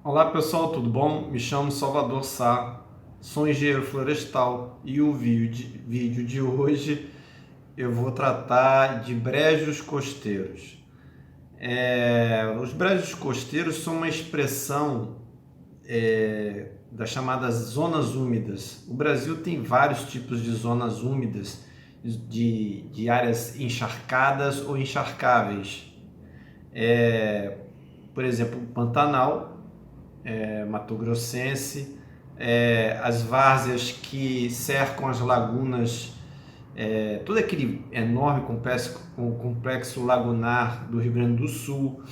Olá pessoal, tudo bom? Me chamo Salvador Sá, sou engenheiro florestal e o vídeo de hoje eu vou tratar de brejos costeiros. Os brejos costeiros são uma expressão das chamadas zonas úmidas. O Brasil tem vários tipos de zonas úmidas, de áreas encharcadas ou encharcáveis. Por exemplo, o Pantanal, Mato Grossense, as várzeas que cercam as lagunas, todo aquele enorme complexo lagunar do Rio Grande do Sul.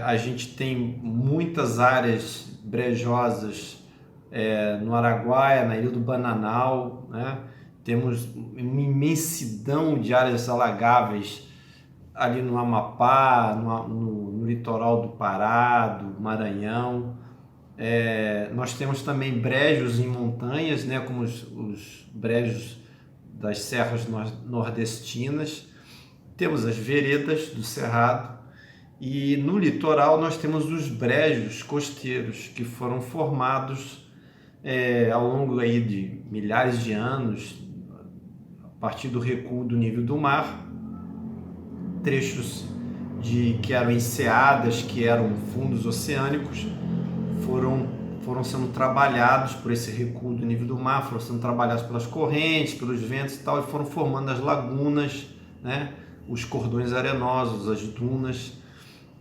A gente tem muitas áreas brejosas no Araguaia, na Ilha do Bananal, né? Temos uma imensidão de áreas alagáveis ali no Amapá, no litoral do Pará, do Maranhão. Nós temos também brejos em montanhas, né, como os brejos das serras nordestinas. Temos as veredas do Cerrado e no litoral nós temos os brejos costeiros que foram formados ao longo aí de milhares de anos, a partir do recuo do nível do mar. Trechos que eram enseadas, que eram fundos oceânicos, foram sendo trabalhados por esse recuo do nível do mar, foram sendo trabalhados pelas correntes, pelos ventos e tal, e foram formando as lagunas, né? Os cordões arenosos, as dunas.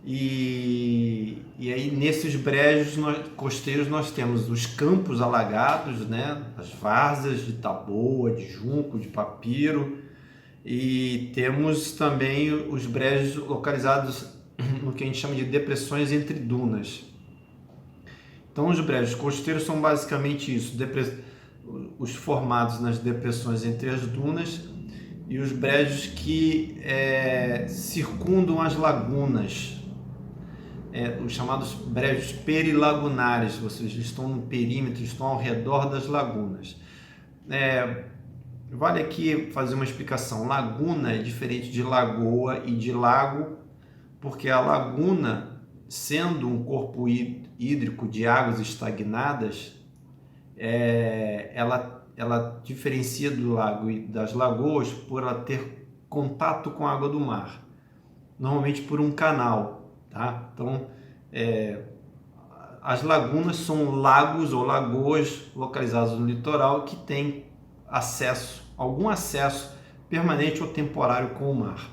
E aí nesses brejos costeiros nós temos os campos alagados, né? As várzeas de taboa, de junco, de papiro. E temos também os brejos localizados no que a gente chama de depressões entre dunas. Então os brejos costeiros são basicamente isso, os formados nas depressões entre as dunas e os brejos que circundam as lagunas, os chamados brejos perilagunares, ou seja, estão no perímetro, estão ao redor das lagunas. Vale aqui fazer uma explicação. Laguna é diferente de lagoa e de lago, porque a laguna, sendo um corpo hídrico de águas estagnadas, ela diferencia do lago e das lagoas por ela ter contato com a água do mar, normalmente por um canal, tá? Então, as lagunas são lagos ou lagoas localizados no litoral que têm algum acesso permanente ou temporário com o mar.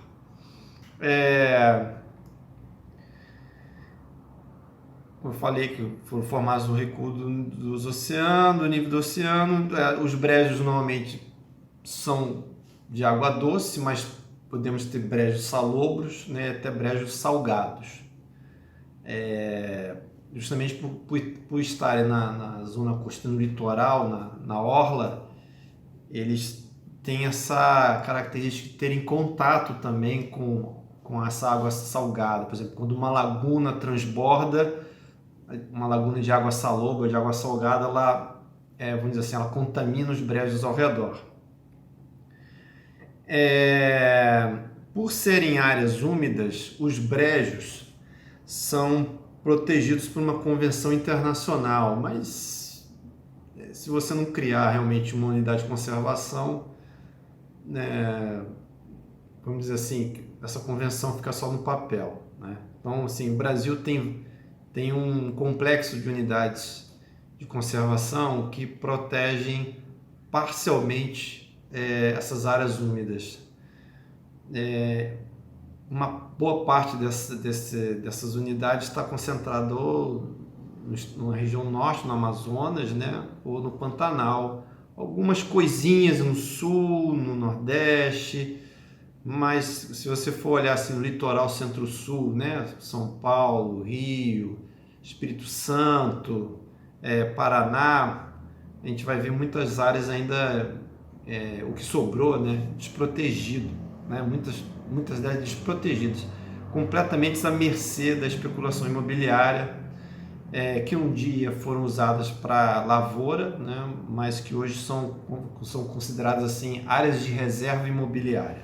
Eu falei que foram formados no recuo dos oceanos, do nível do oceano. Os brejos normalmente são de água doce, mas podemos ter brejos salobros, né, até brejos salgados. Justamente por estarem na zona costeira, no litoral, na orla, eles têm essa característica de terem contato também com essa água salgada. Por exemplo, quando uma laguna transborda, uma laguna de água salobra, de água salgada, vamos dizer assim, ela contamina os brejos ao redor. Por serem áreas úmidas, os brejos são protegidos por uma convenção internacional, mas se você não criar realmente uma unidade de conservação, vamos dizer assim, essa convenção fica só no papel, né? Então, assim, o Brasil tem um complexo de unidades de conservação que protegem parcialmente essas áreas úmidas. Uma boa parte dessas unidades está concentrada ou na região norte, no Amazonas, né, ou no Pantanal. Algumas coisinhas no sul, no nordeste, mas se você for olhar assim, no litoral centro-sul, né, São Paulo, Rio, Espírito Santo, Paraná, a gente vai ver muitas áreas ainda, o que sobrou, né, desprotegido, né, muitas delas desprotegidas, completamente à mercê da especulação imobiliária, que um dia foram usadas para lavoura, né, mas que hoje são consideradas assim, áreas de reserva imobiliária.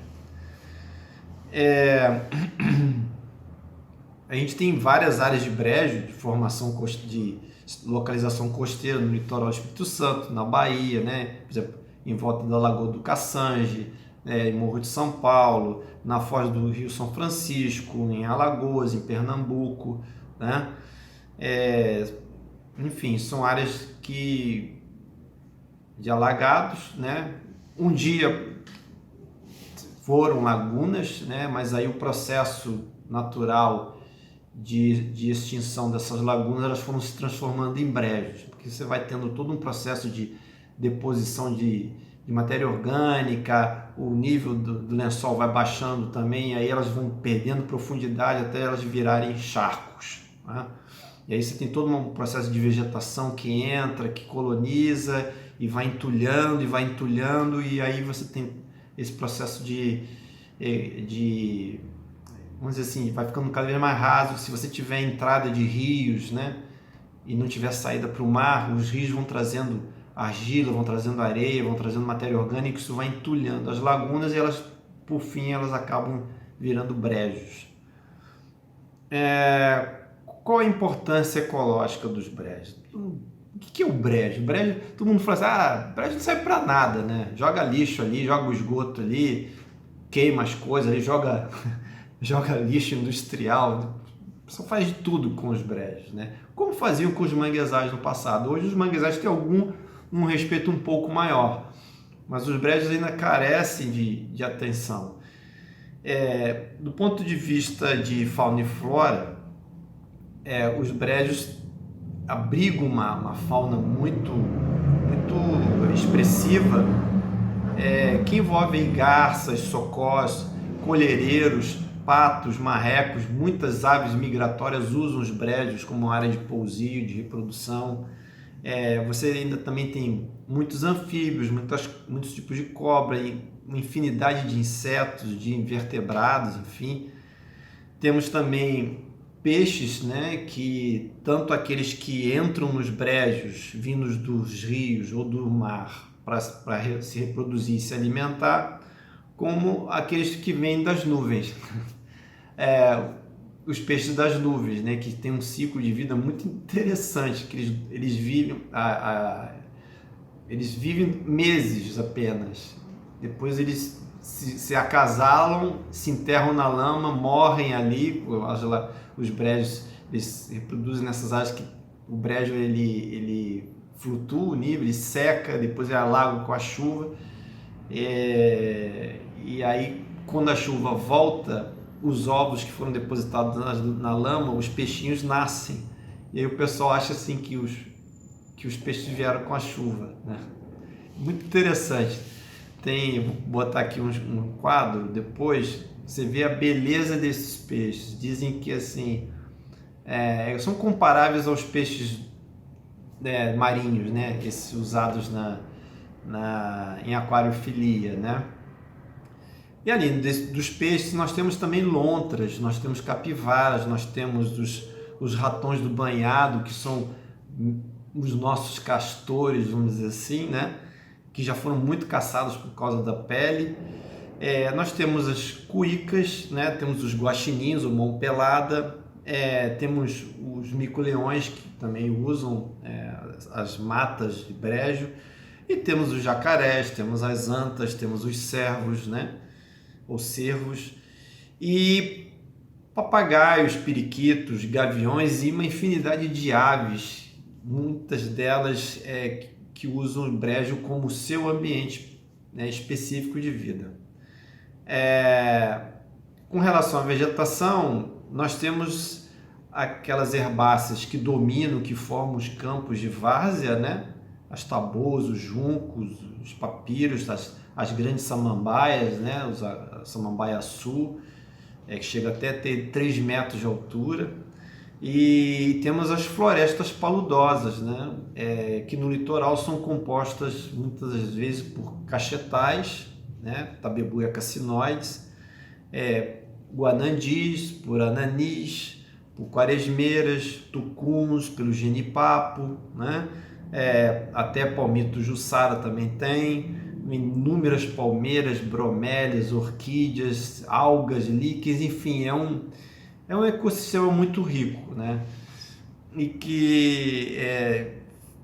a gente tem várias áreas de brejo, de formação de localização costeira no litoral do Espírito Santo, na Bahia, né? Por exemplo, em volta da Lagoa do Caçange, em Morro de São Paulo, na foz do Rio São Francisco, em Alagoas, em Pernambuco, né? Enfim, são áreas de alagados, né? Um dia foram lagunas, né? Mas aí o processo natural de extinção dessas lagunas, elas foram se transformando em brejos, porque você vai tendo todo um processo de deposição de matéria orgânica, o nível do lençol vai baixando também, aí elas vão perdendo profundidade até elas virarem charcos, né? E aí você tem todo um processo de vegetação que entra, que coloniza e vai entulhando, e aí você tem esse processo vamos dizer assim, vai ficando cada vez mais raso. Se você tiver entrada de rios, né, e não tiver saída para o mar, os rios vão trazendo argila, vão trazendo areia, vão trazendo matéria orgânica, isso vai entulhando as lagunas e elas, por fim, elas acabam virando brejos. Qual a importância ecológica dos brejos? O que é o brejo? Brejo, todo mundo fala assim, brejo não serve para nada, né? Joga lixo ali, joga o esgoto ali, queima as coisas ali, joga lixo industrial, só faz de tudo com os brejos, né? Como faziam com os manguezais no passado. Hoje os manguezais têm um respeito um pouco maior, mas os brejos ainda carecem de atenção. Do ponto de vista de fauna e flora, os brejos abrigam uma fauna muito, muito expressiva, que envolve garças, socós, colhereiros, patos, marrecos. Muitas aves migratórias usam os brejos como área de pousio, de reprodução. Você ainda também tem muitos anfíbios, muitos tipos de cobra, uma infinidade de insetos, de invertebrados, enfim. Temos também peixes, né, que tanto aqueles que entram nos brejos vindos dos rios ou do mar para se reproduzir e se alimentar, como aqueles que vêm das nuvens. Os peixes das nuvens, né, que tem um ciclo de vida muito interessante, que eles vivem meses apenas. Depois eles se acasalam, se enterram na lama, morrem ali. Os brejos, eles se reproduzem nessas áreas que o brejo ele flutua o nível, ele seca, depois é alago com a chuva. E aí, quando a chuva volta, os ovos que foram depositados na lama, os peixinhos nascem. E aí o pessoal acha assim que os peixes vieram com a chuva, né? Muito interessante. Vou botar aqui um quadro, depois você vê a beleza desses peixes. Dizem que assim, são comparáveis aos peixes marinhos, né? Esses usados em aquariofilia, né? E além dos peixes, nós temos também lontras, nós temos capivaras, nós temos os ratões do banhado, que são os nossos castores, vamos dizer assim, né? Que já foram muito caçados por causa da pele. Nós temos as cuícas, né? Temos os guaxininhos, o mão pelada, temos os mico-leões, que também usam as matas de brejo, e temos os jacarés, temos as antas, temos os cervos, né? Ou cervos, e papagaios, periquitos, gaviões e uma infinidade de aves, muitas delas que usam o brejo como seu ambiente, né, específico de vida. Com relação à vegetação, nós temos aquelas herbáceas que dominam, que formam os campos de várzea, né? As taboas, os juncos, os papiros, as grandes samambaias, né? A samambaia sul, que chega até a ter 3 metros de altura. E temos as florestas paludosas, né? Que no litoral são compostas muitas vezes por cachetais, né? Tabebuia cassinoides, guanandis, por ananis, por quaresmeiras, tucuns, pelo genipapo, né? Até palmito jussara também tem, inúmeras palmeiras, bromélias, orquídeas, algas, líquens, enfim, é um ecossistema muito rico, né? E que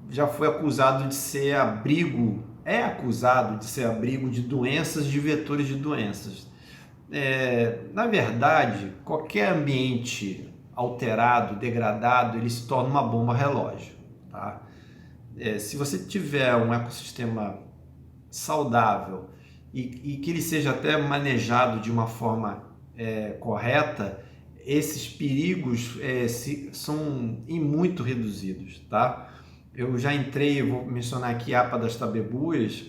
já foi acusado de ser abrigo, é acusado de ser abrigo de doenças, de vetores de doenças. Na verdade, qualquer ambiente alterado, degradado, ele se torna uma bomba relógio, tá? Se você tiver um ecossistema saudável e que ele seja até manejado de uma forma correta, esses perigos são muito reduzidos, tá? Eu já entrei, eu vou mencionar aqui a APA das Tabebuas,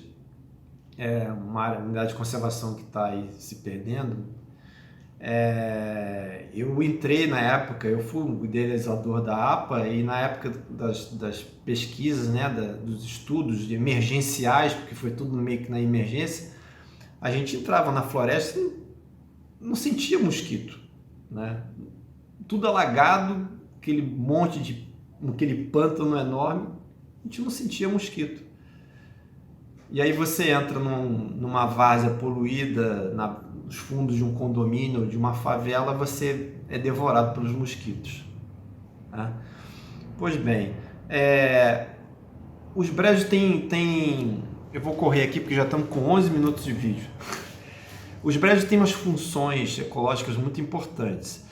uma unidade de conservação que está aí se perdendo. Eu entrei na época, eu fui o idealizador da APA e na época das pesquisas, né, dos estudos emergenciais, porque foi tudo meio que na emergência, a gente entrava na floresta e não sentia mosquito, né? Tudo alagado, aquele aquele pântano enorme, a gente não sentia mosquito. E aí você entra numa várzea poluída, nos fundos de um condomínio, de uma favela, você é devorado pelos mosquitos, né? Pois bem, os brejos têm... Eu vou correr aqui porque já estamos com 11 minutos de vídeo. Os brejos têm umas funções ecológicas muito importantes.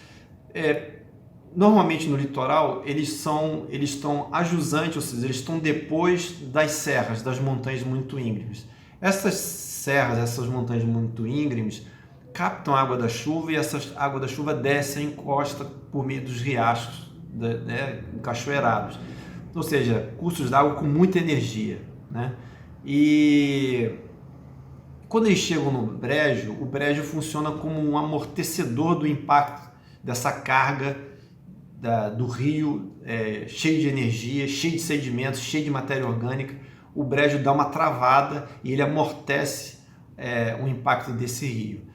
Normalmente no litoral eles estão ajusantes, ou seja, eles estão depois das serras, das montanhas muito íngremes. Essas serras, essas montanhas muito íngremes captam a água da chuva e essa água da chuva desce a encosta por meio dos riachos, né, encachoeirados. Ou seja, cursos d'água com muita energia, né? E quando eles chegam no brejo, o brejo funciona como um amortecedor do impacto dessa carga do rio, cheio de energia, cheio de sedimentos, cheio de matéria orgânica. O brejo dá uma travada e ele amortece o impacto desse rio.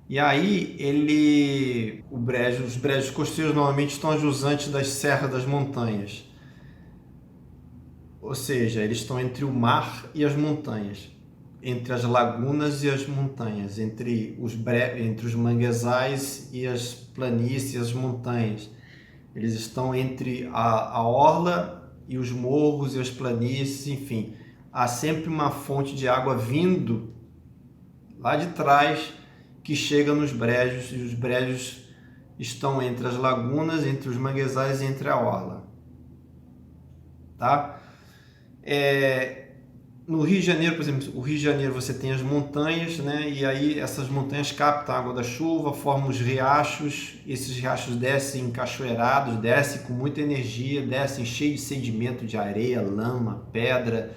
E aí os brejos costeiros normalmente estão ajusantes das serras das montanhas. Ou seja, eles estão entre o mar e as montanhas, entre as lagunas e as montanhas, entre os manguezais e as planícies e as montanhas. Eles estão entre a orla e os morros e as planícies, enfim. Há sempre uma fonte de água vindo lá de trás que chega nos brejos, e os brejos estão entre as lagunas, entre os manguezais e entre a orla. Tá? No Rio de Janeiro, por exemplo, o Rio de Janeiro você tem as montanhas, né? E aí essas montanhas captam a água da chuva, formam os riachos, esses riachos descem encachoeirados, descem com muita energia, descem cheios de sedimento de areia, lama, pedra,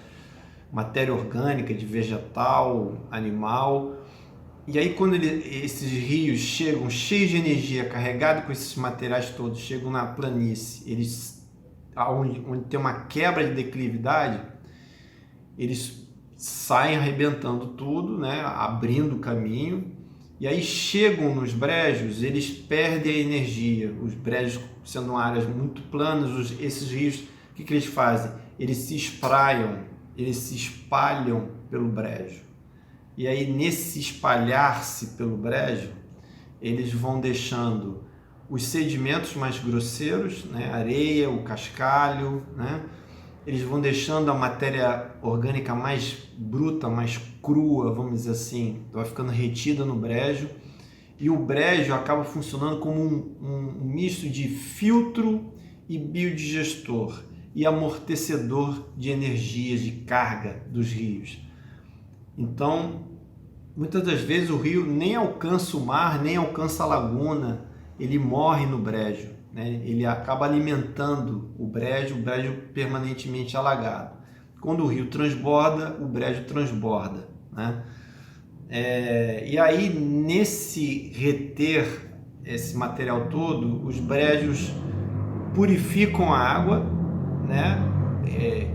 matéria orgânica de vegetal, animal. E aí quando esses rios chegam cheios de energia, carregados com esses materiais todos, chegam na planície, onde tem uma quebra de declividade, eles saem arrebentando tudo, né, abrindo o caminho, e aí chegam nos brejos, eles perdem a energia. Os brejos sendo áreas muito planas, esses rios, o que eles fazem? Eles se espraiam, eles se espalham pelo brejo. E aí nesse espalhar-se pelo brejo, eles vão deixando os sedimentos mais grosseiros, né, a areia, o cascalho, né? Eles vão deixando a matéria orgânica mais bruta, mais crua, vamos dizer assim, vai ficando retida no brejo, e o brejo acaba funcionando como um misto de filtro e biodigestor e amortecedor de energias, de carga dos rios. Então, muitas das vezes o rio nem alcança o mar, nem alcança a laguna, ele morre no brejo, né? Ele acaba alimentando o brejo permanentemente alagado. Quando o rio transborda, o brejo transborda, né? E aí, nesse reter esse material todo, os brejos purificam a água, né?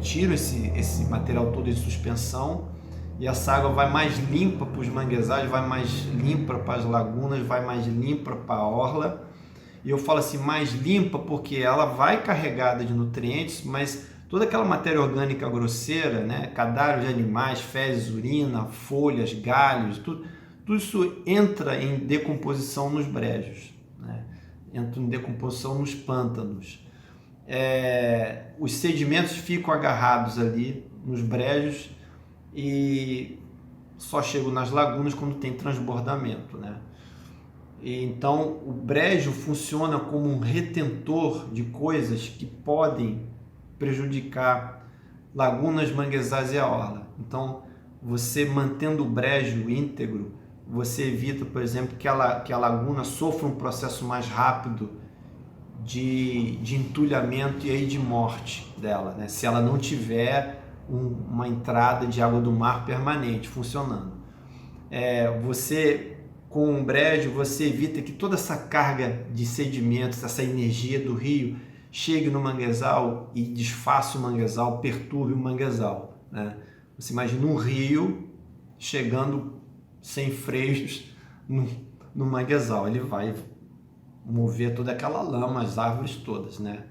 Tiram esse material todo de suspensão, e essa água vai mais limpa para os manguezais, vai mais limpa para as lagunas, vai mais limpa para a orla. E eu falo assim, mais limpa porque ela vai carregada de nutrientes, mas toda aquela matéria orgânica grosseira, né, cadáveres de animais, fezes, urina, folhas, galhos, tudo isso entra em decomposição nos brejos, né? entram em decomposição nos pântanos. Os sedimentos ficam agarrados ali nos brejos e só chegam nas lagunas quando tem transbordamento, né? E então o brejo funciona como um retentor de coisas que podem prejudicar lagunas, manguezais e a orla. Então, você mantendo o brejo íntegro, você evita, por exemplo, que a laguna sofra um processo mais rápido de entulhamento e aí de morte dela, né? Se ela não tiver uma entrada de água do mar permanente funcionando. Você, com o brejo, você evita que toda essa carga de sedimentos, essa energia do rio, chegue no manguezal e desfaça o manguezal, perturbe o manguezal, né? Você imagina um rio chegando sem freios no manguezal, ele vai mover toda aquela lama, as árvores todas, né?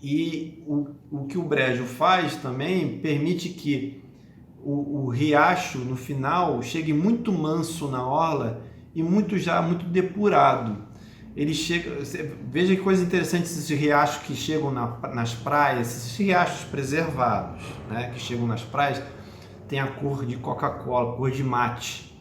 E o que o brejo faz também permite que o riacho no final chegue muito manso na orla e muito depurado. Ele chega, veja que coisa interessante esses riachos que chegam nas praias, esses riachos preservados, né, que chegam nas praias, tem a cor de Coca-Cola, cor de mate.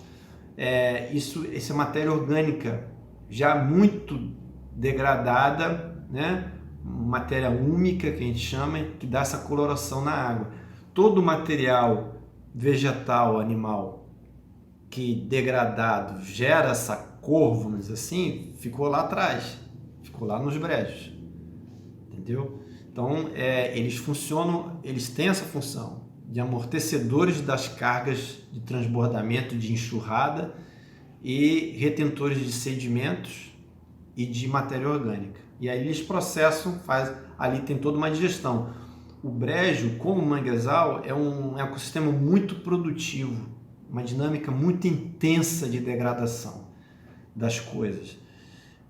Isso é matéria orgânica já muito degradada, né, matéria úmica que a gente chama, que dá essa coloração na água. Todo material vegetal, animal, que degradado gera essa cor, vamos dizer assim, ficou lá atrás, ficou lá nos brejos, entendeu? Então, eles funcionam, eles têm essa função de amortecedores das cargas de transbordamento, de enxurrada e retentores de sedimentos e de matéria orgânica. E aí eles processam, ali tem toda uma digestão. O brejo, como o manguezal, é um ecossistema muito produtivo, uma dinâmica muito intensa de degradação das coisas.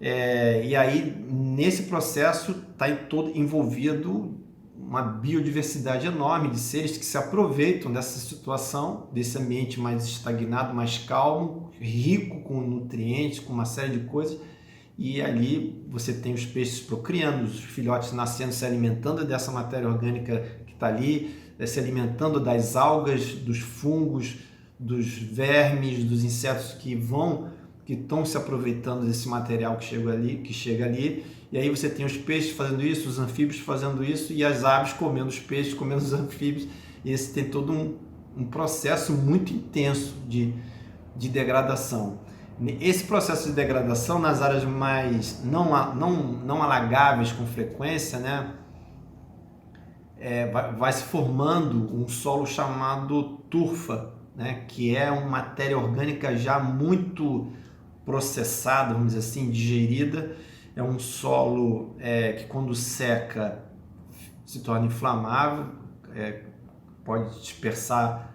E aí, nesse processo, está todo envolvido uma biodiversidade enorme de seres que se aproveitam dessa situação, desse ambiente mais estagnado, mais calmo, rico com nutrientes, com uma série de coisas. E ali você tem os peixes procriando, os filhotes nascendo, se alimentando dessa matéria orgânica que está ali, se alimentando das algas, dos fungos, dos vermes, dos insetos que estão se aproveitando desse material que chega ali. E aí você tem os peixes fazendo isso, os anfíbios fazendo isso e as aves comendo os peixes, comendo os anfíbios. E esse tem todo um processo muito intenso de degradação. Esse processo de degradação nas áreas mais não alagáveis com frequência, né, vai se formando um solo chamado turfa, né, que é uma matéria orgânica já muito processada, vamos dizer assim, digerida. É um solo que quando seca se torna inflamável, pode dispersar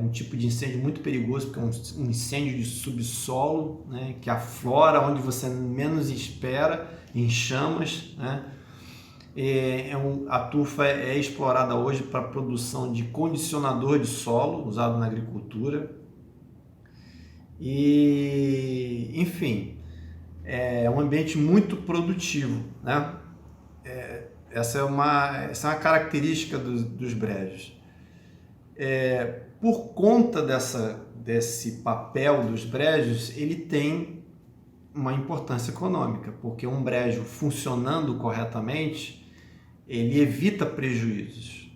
um tipo de incêndio muito perigoso, porque é um incêndio de subsolo, né, que aflora onde você menos espera, em chamas, né? A turfa é explorada hoje para a produção de condicionador de solo, usado na agricultura. E, enfim, é um ambiente muito produtivo, né? Essa é uma característica dos brejos. Por conta desse papel dos brejos, ele tem uma importância econômica, porque um brejo funcionando corretamente, ele evita prejuízos,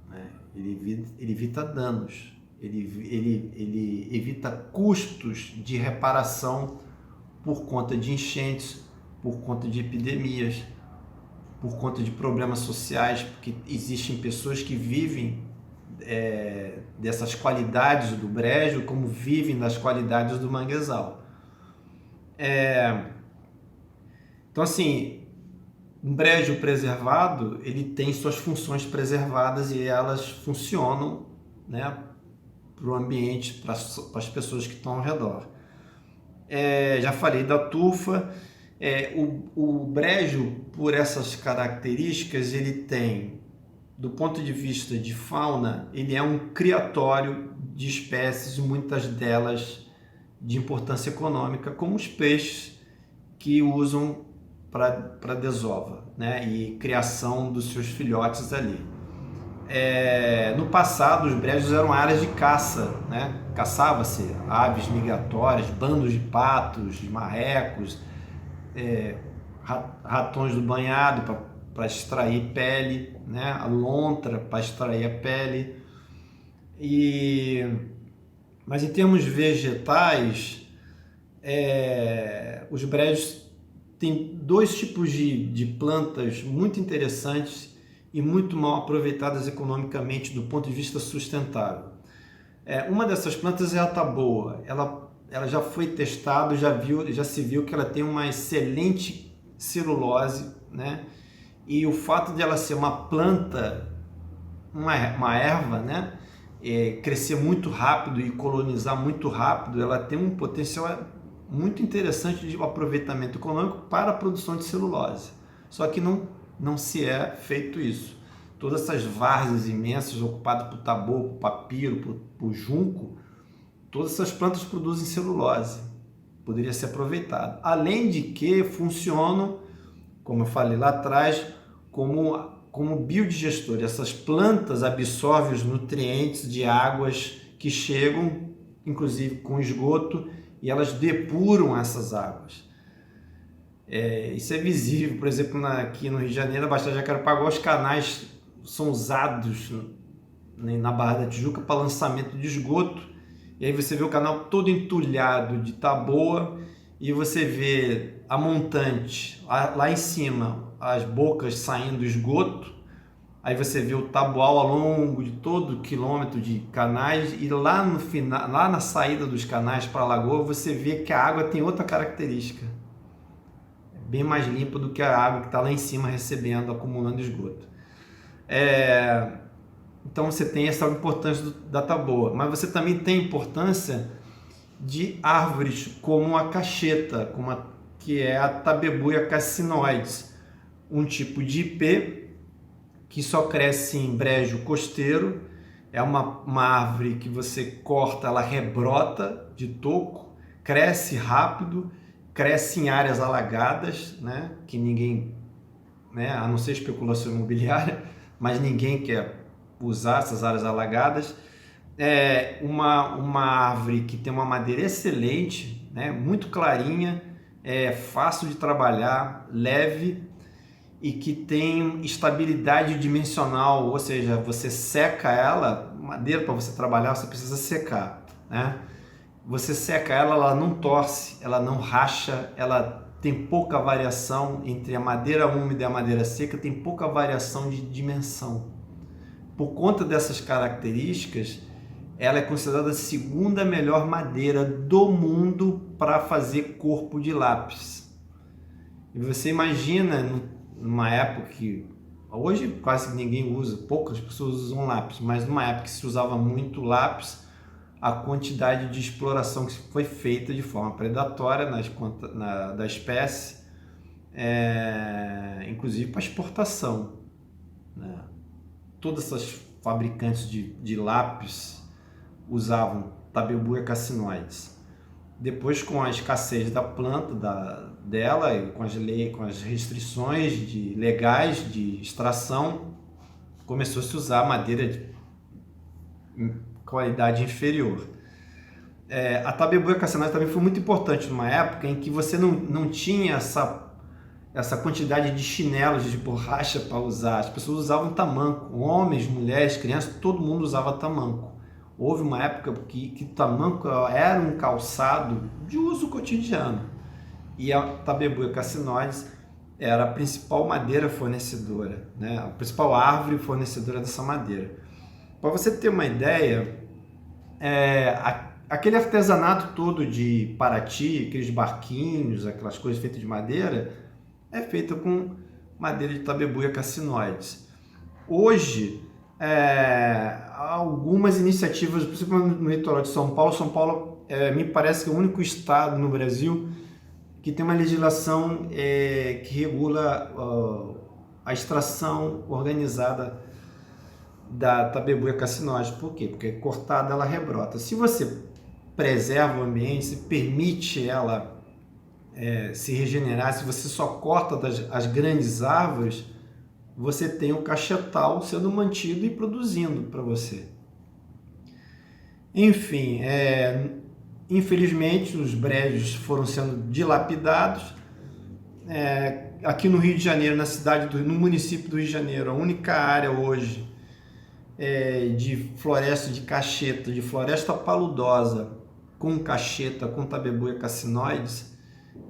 né? Ele evita danos, ele evita custos de reparação por conta de enchentes, por conta de epidemias, por conta de problemas sociais, porque existem pessoas que vivem dessas qualidades do brejo, como vivem das qualidades do manguezal. Então, assim, um brejo preservado, ele tem suas funções preservadas e elas funcionam, né, para o ambiente, para as pessoas que estão ao redor. Já falei da turfa. O brejo, por essas características, ele tem, do ponto de vista de fauna, ele é um criatório de espécies, muitas delas de importância econômica, como os peixes que usam para desova, né? E criação dos seus filhotes ali. No passado, os brejos eram áreas de caça, né? Caçava-se aves migratórias, bandos de patos, de marrecos, ratões do banhado para extrair pele, né? A lontra para extrair a pele. Mas em termos vegetais, os brejos têm dois tipos de plantas muito interessantes e muito mal aproveitadas economicamente do ponto de vista sustentável. Uma dessas plantas é a taboa. Ela já foi testada, já se viu que ela tem uma excelente celulose, né? E o fato de ela ser uma planta, uma erva, né? Crescer muito rápido e colonizar muito rápido, ela tem um potencial muito interessante de aproveitamento econômico para a produção de celulose. Só que não se é feito isso. Todas essas várzeas imensas ocupadas por taboa, por papiro, por junco, todas essas plantas produzem celulose. Poderia ser aproveitado. Além de que funcionam, como eu falei lá atrás, como biodigestor. Essas plantas absorvem os nutrientes de águas que chegam, inclusive com esgoto, e elas depuram essas águas. Isso é visível, por exemplo, aqui no Rio de Janeiro, na Baixada de Jacarepaguá, os canais são usados na Barra da Tijuca para lançamento de esgoto, e aí você vê o canal todo entulhado de taboa, e você vê a montante, lá em cima, as bocas saindo do esgoto, aí você vê o taboal ao longo de todo o quilômetro de canais, e lá no final, lá na saída dos canais para a lagoa, você vê que a água tem outra característica, bem mais limpa do que a água que está lá em cima recebendo, acumulando esgoto. Então você tem essa importância da taboa, mas você também tem importância de árvores como a cacheta, que é a Tabebuia cassinoides, um tipo de ipê que só cresce em brejo costeiro. É uma árvore que você corta, ela rebrota de toco, cresce rápido, cresce em áreas alagadas, né? Que ninguém, né? A não ser especulação imobiliária, mas ninguém quer usar essas áreas alagadas. Uma árvore que tem uma madeira excelente, né? Muito clarinha, fácil de trabalhar, leve e que tem estabilidade dimensional, ou seja, você seca ela, madeira para você trabalhar você precisa secar, né? Você seca ela, ela não torce, ela não racha, ela tem pouca variação entre a madeira úmida e a madeira seca, tem pouca variação de dimensão. Por conta dessas características, ela é considerada a segunda melhor madeira do mundo para fazer corpo de lápis. E você imagina, numa época que hoje quase ninguém usa, poucas pessoas usam lápis, mas numa época que se usava muito lápis, a quantidade de exploração que foi feita de forma predatória da espécie, inclusive para exportação, né? Todas essas fabricantes de lápis usavam Tabebuia cassinoides. Depois, com a escassez da planta dela e com as restrições legais de extração, começou a se usar madeira de qualidade inferior. A Tabebuia cassinoides também foi muito importante numa época em que você não tinha essa quantidade de chinelos de borracha para usar. As pessoas usavam tamanco, homens, mulheres, crianças, todo mundo usava tamanco. Houve uma época que tamanco era um calçado de uso cotidiano, e a Tabebuia cassinoides era a principal madeira fornecedora, né? A principal árvore fornecedora dessa madeira. Para você ter uma ideia, aquele artesanato todo de Paraty, aqueles barquinhos, aquelas coisas feitas de madeira, é feita com madeira de Tabebuia cassinoides. Hoje, algumas iniciativas, principalmente no litoral de São Paulo. São Paulo me parece que é o único estado no Brasil que tem uma legislação que regula a extração organizada da Tabebuia cassinoides. Por quê? Porque cortada ela rebrota. Se você preserva o ambiente, se permite ela se regenerar, se você só corta as grandes árvores, você tem o cachetal sendo mantido e produzindo para você. Enfim, infelizmente os brejos foram sendo dilapidados. Aqui no Rio de Janeiro, no município do Rio de Janeiro, a única área hoje de floresta de cacheta, de floresta paludosa com cacheta, com tabebuia cassinoides,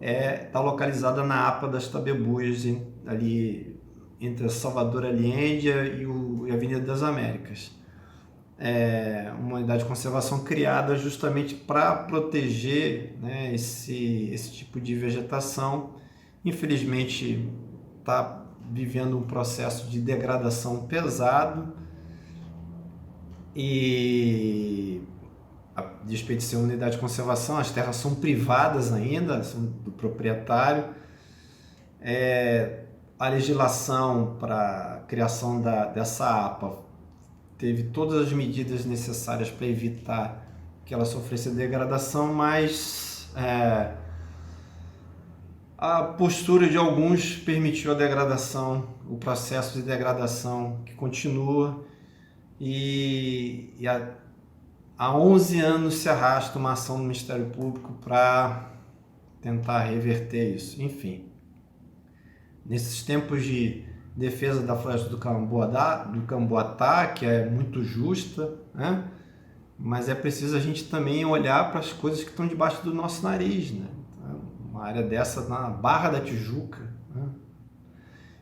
está localizada na APA das Tabebuias, ali entre a Salvador Allende e a Avenida das Américas. Uma unidade de conservação criada justamente para proteger, né, esse tipo de vegetação. Infelizmente está vivendo um processo de degradação pesado e, a despeito de ser uma unidade de conservação, as terras são privadas ainda, são do proprietário. A legislação para a criação dessa APA teve todas as medidas necessárias para evitar que ela sofresse degradação, mas a postura de alguns permitiu a degradação, o processo de degradação que continua, e há 11 anos se arrasta uma ação do Ministério Público para tentar reverter isso. Enfim, nesses tempos de defesa da floresta do Camboatá, que é muito justa, né? Mas é preciso a gente também olhar para as coisas que estão debaixo do nosso nariz, né? Uma área dessa na Barra da Tijuca, né?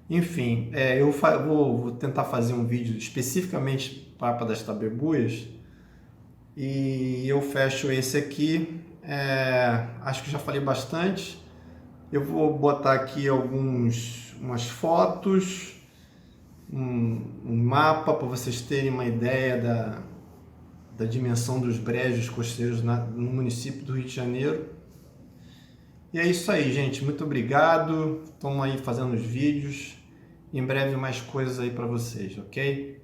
Enfim, eu vou tentar fazer um vídeo especificamente para a APA das Tabebuias, e eu fecho esse aqui. Acho que já falei bastante. Eu vou botar aqui umas fotos, um mapa para vocês terem uma ideia da dimensão dos brejos costeiros no município do Rio de Janeiro. E é isso aí, gente. Muito obrigado. Estamos aí fazendo os vídeos. Em breve mais coisas aí para vocês, ok?